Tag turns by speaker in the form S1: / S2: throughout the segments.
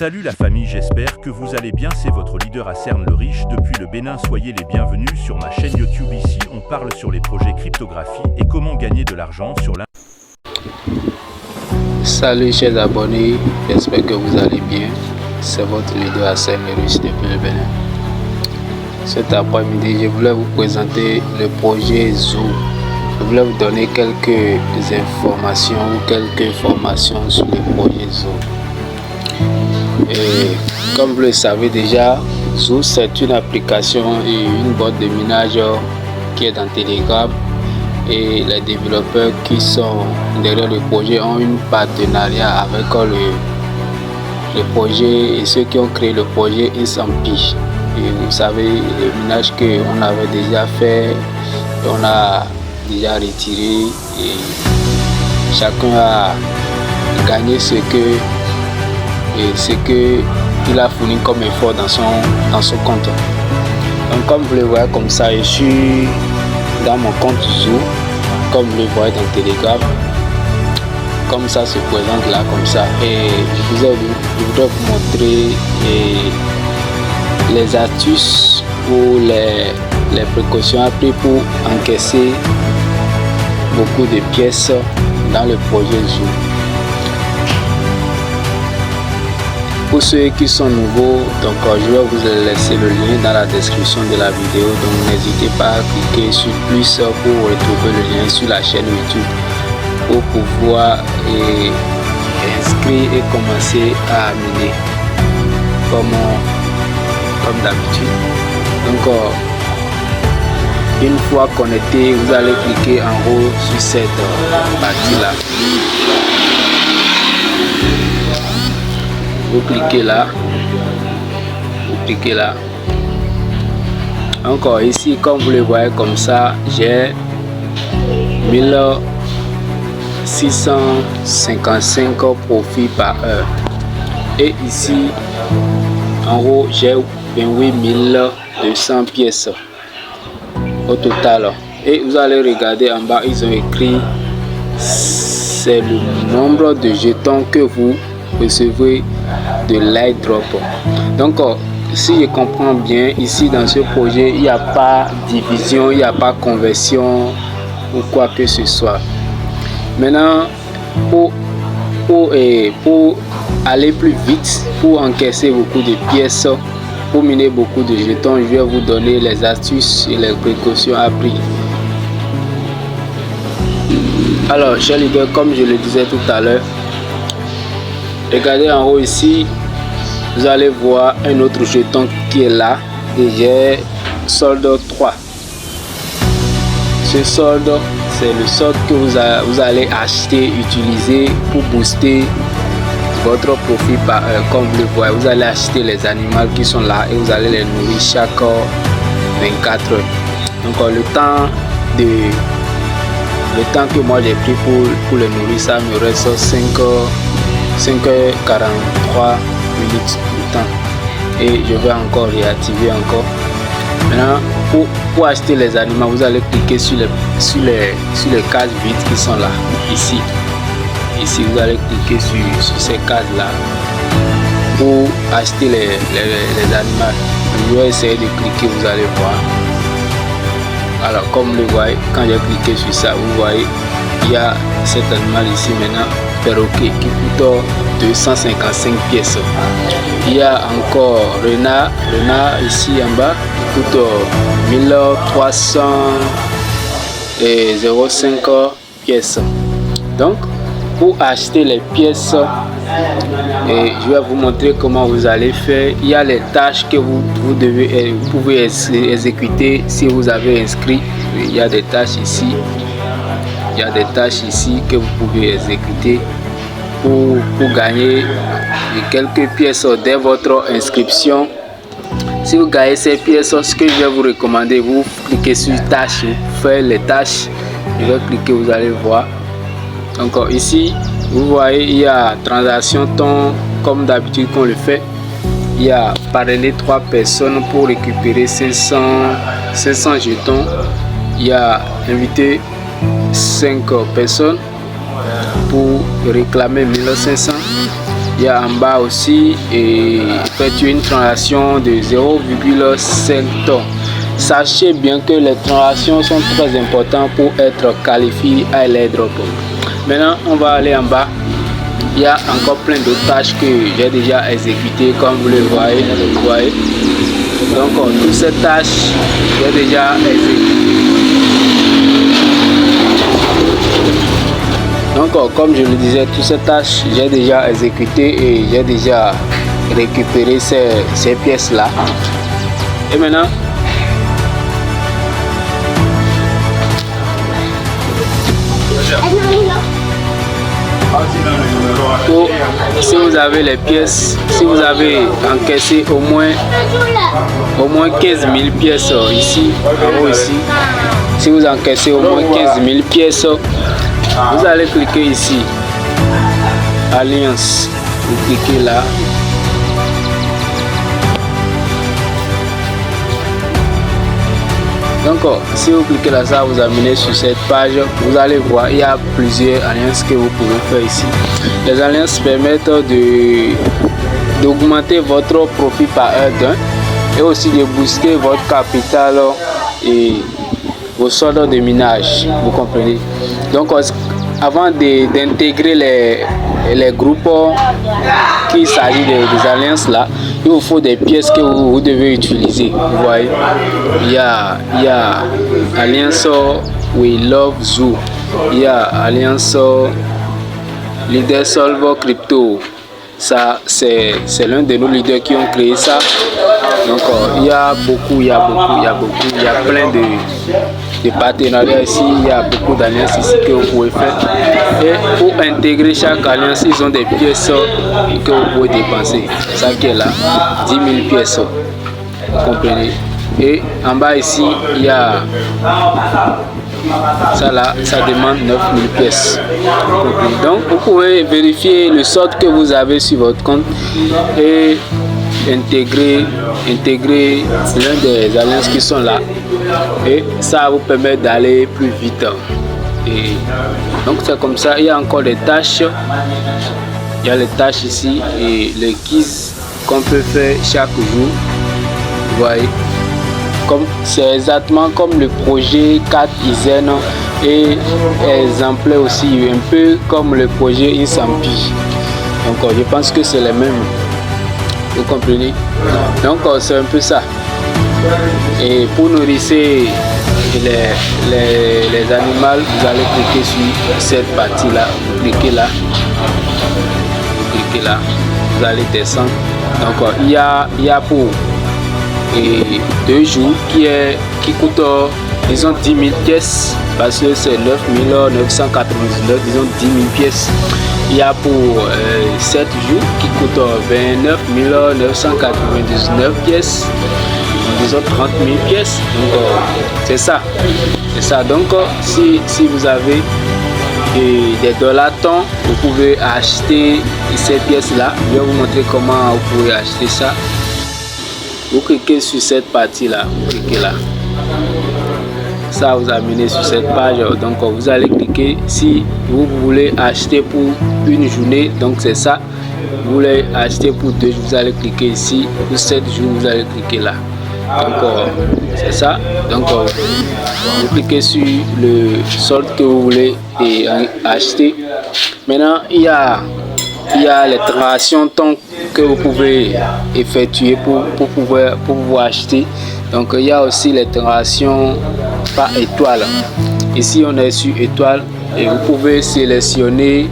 S1: Salut la famille, j'espère que vous allez bien, c'est votre leader Acerne le Riche depuis le Bénin. Soyez les bienvenus sur ma chaîne YouTube. Ici on parle sur les projets cryptographie et comment gagner de l'argent sur la...
S2: Salut chers abonnés, j'espère que vous allez bien. C'est votre leader Acerne le Riche depuis le Bénin. Cet après-midi, je voulais vous présenter le projet Zoo. Je voulais vous donner quelques informations ou quelques formations sur le projet Zoo. Et comme vous le savez déjà, Zoo c'est une application et une boîte de minage qui est dans Telegram, et les développeurs qui sont derrière le projet ont un partenariat avec le projet et ceux qui ont créé le projet Insampi. Et vous savez, le minage qu'on avait déjà fait, on a déjà retiré et chacun a gagné ce qu'il a fourni comme effort dans son compte. Donc comme vous le voyez comme ça, je suis dans mon compte Zoo, comme vous le voyez dans Telegram, comme ça se présente là comme ça, et je voudrais vous montrer les astuces ou les précautions à prendre pour encaisser beaucoup de pièces dans le projet Zoo. Pour ceux qui sont nouveaux, donc je vais vous laisser le lien dans la description de la vidéo, donc n'hésitez pas à cliquer sur plus pour retrouver le lien sur la chaîne YouTube pour pouvoir inscrire et commencer à miner comme d'habitude. Donc une fois connecté, vous allez cliquer en haut sur cette partie là. Vous cliquez là, encore ici, comme vous le voyez comme ça, j'ai 1655 profits par heure, et ici en haut j'ai 28 200 pièces au total. Et vous allez regarder en bas, ils ont écrit c'est le nombre de jetons que vous recevez de l'airdrop. Donc si je comprends bien, ici dans ce projet il n'y a pas division, il n'y a pas conversion ou quoi que ce soit. Maintenant pour aller plus vite, pour encaisser beaucoup de pièces, pour miner beaucoup de jetons, je vais vous donner les astuces et les précautions à prendre. Alors chers leaders, comme je le disais tout à l'heure, regardez en haut ici, vous allez voir un autre jeton qui est là, et j'ai solde 3. Ce solde, c'est le solde que vous allez acheter, utiliser pour booster votre profit par heure. Comme vous le voyez, vous allez acheter les animaux qui sont là et vous allez les nourrir chaque 24 heures. Donc le temps que moi j'ai pris pour les nourrir, ça me reste 5h43 minutes de temps, et je vais encore réactiver encore. Maintenant pour acheter les aliments, vous allez cliquer sur les cases vides qui sont là. Ici vous allez cliquer sur ces cases là pour acheter les aliments. Je vais essayer de cliquer, vous allez voir. Alors comme vous le voyez, quand j'ai cliqué sur ça, vous voyez il y a cet animal ici maintenant, perroquet, qui coûte 255 pièces. Il y a encore renard ici en bas qui coûte 1305 pièces. Donc pour acheter les pièces, et je vais vous montrer comment vous allez faire. Il y a les tâches que vous pouvez exécuter si vous avez inscrit. Il y a des tâches ici. Il y a des tâches ici que vous pouvez exécuter pour gagner quelques pièces dès votre inscription. Si vous gagnez ces pièces, ce que je vais vous recommander, vous cliquez sur tâches, faire les tâches. Je vais cliquer, vous allez voir. Encore ici, vous voyez, il y a transaction ton, comme d'habitude qu'on le fait. Il y a parrainer 3 personnes pour récupérer 500 jetons. Il y a invité 5 personnes pour réclamer 1500. Il y a en bas aussi et faites une transaction de 0,5 tonnes. Sachez bien que les transactions sont très importantes pour être qualifié à l'airdrop. Maintenant, on va aller en bas. Il y a encore plein d'autres tâches que j'ai déjà exécutées, comme vous le voyez. Donc, toutes ces tâches, j'ai déjà exécutées. Donc, comme je le disais, toutes ces tâches, j'ai déjà exécutées et j'ai déjà récupéré ces pièces-là. Et maintenant, si vous avez les pièces, si vous avez encaissé au moins 15 000 pièces ici, en haut ici, si vous encaissez au moins 15 000 pièces, vous allez cliquer ici, Alliance, vous cliquez là. Donc, si vous cliquez là, ça vous amène sur cette page. Vous allez voir, il y a plusieurs alliances que vous pouvez faire ici. Les alliances permettent d'augmenter votre profit par heure d'un et aussi de booster votre capital et vos soldes de minage. Vous comprenez? Donc, avant d'intégrer les groupes qu'il s'agit des alliances là, il vous faut des pièces que vous devez utiliser. Vous voyez, il y a Alliance We Love Zoo, il y a Alliance Leader Solve Crypto. Ça, c'est l'un de nos leaders qui ont créé ça. Donc, il y a plein de partenariats ici, il y a beaucoup d'alliances ici que vous pouvez faire. Et pour intégrer chaque alliance, ils ont des pièces que vous pouvez dépenser. Ça qui est là, 10 000 pièces. Vous comprenez? Et en bas ici, il y a ça là, ça demande 9 000 pièces. Donc, vous pouvez vérifier le solde que vous avez sur votre compte et intégrer l'un des alliances qui sont là, et ça vous permet d'aller plus vite. Et donc c'est comme ça. Il y a encore des tâches, il y a les tâches ici et les quiz qu'on peut faire chaque jour. Vous voyez, c'est exactement comme le projet 4 Izen et exemplaire aussi, un peu comme le projet Insampi. Donc je pense que c'est les mêmes. Vous comprenez? Donc c'est un peu ça. Et pour nourrir les animaux, vous allez cliquer sur cette partie là. Vous cliquez là, vous allez descendre. Donc il y a pour 2 jours qui coûte disons 10 000 pièces, parce que c'est 9 999, disons 10 000 pièces. Il y a pour 7 jours qui coûte 29 999 pièces, disons 30 000 pièces. Donc c'est ça. Donc si vous avez des dollars temps, vous pouvez acheter ces pièces là. Je vais vous montrer comment vous pouvez acheter ça. Vous cliquez sur cette partie là, vous cliquez là. Ça vous amène sur cette page. Donc vous allez cliquer si vous voulez acheter pour une journée. Donc c'est ça. Vous voulez acheter pour 2 jours, vous allez cliquer ici. Pour 7 jours, vous allez cliquer là. Donc c'est ça. Donc vous cliquez sur le solde que vous voulez acheter. Maintenant il y a les transactions temps que vous pouvez effectuer pour pouvoir acheter. Donc il y a aussi les transactions par étoile. Ici on est sur étoile et vous pouvez sélectionner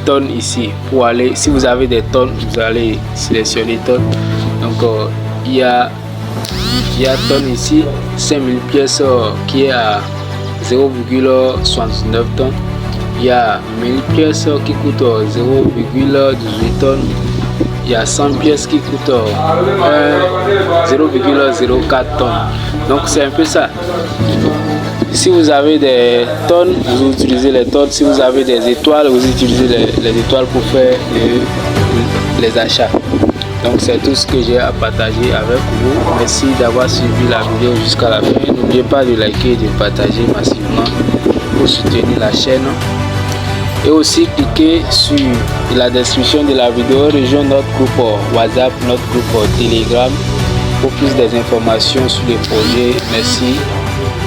S2: tonnes ici pour aller. Si vous avez des tonnes, vous allez sélectionner tonnes. Donc il y a tonnes ici, 5000 pièces qui est à 0,69 tonnes. Il y a 1000 pièces qui coûtent 0,18 tonnes. Il y a 100 pièces qui coûtent 0,04 tonnes. Donc c'est un peu ça. Si vous avez des tonnes, vous utilisez les tonnes. Si vous avez des étoiles, vous utilisez les étoiles pour faire les achats. Donc c'est tout ce que j'ai à partager avec vous. Merci d'avoir suivi la vidéo jusqu'à la fin. N'oubliez pas de liker et de partager massivement pour soutenir la chaîne. Et aussi cliquez sur la description de la vidéo, rejoindre notre groupe WhatsApp, notre groupe Telegram pour plus d'informations sur les projets. Merci,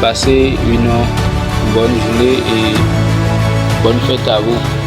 S2: passez une bonne journée et bonne fête à vous.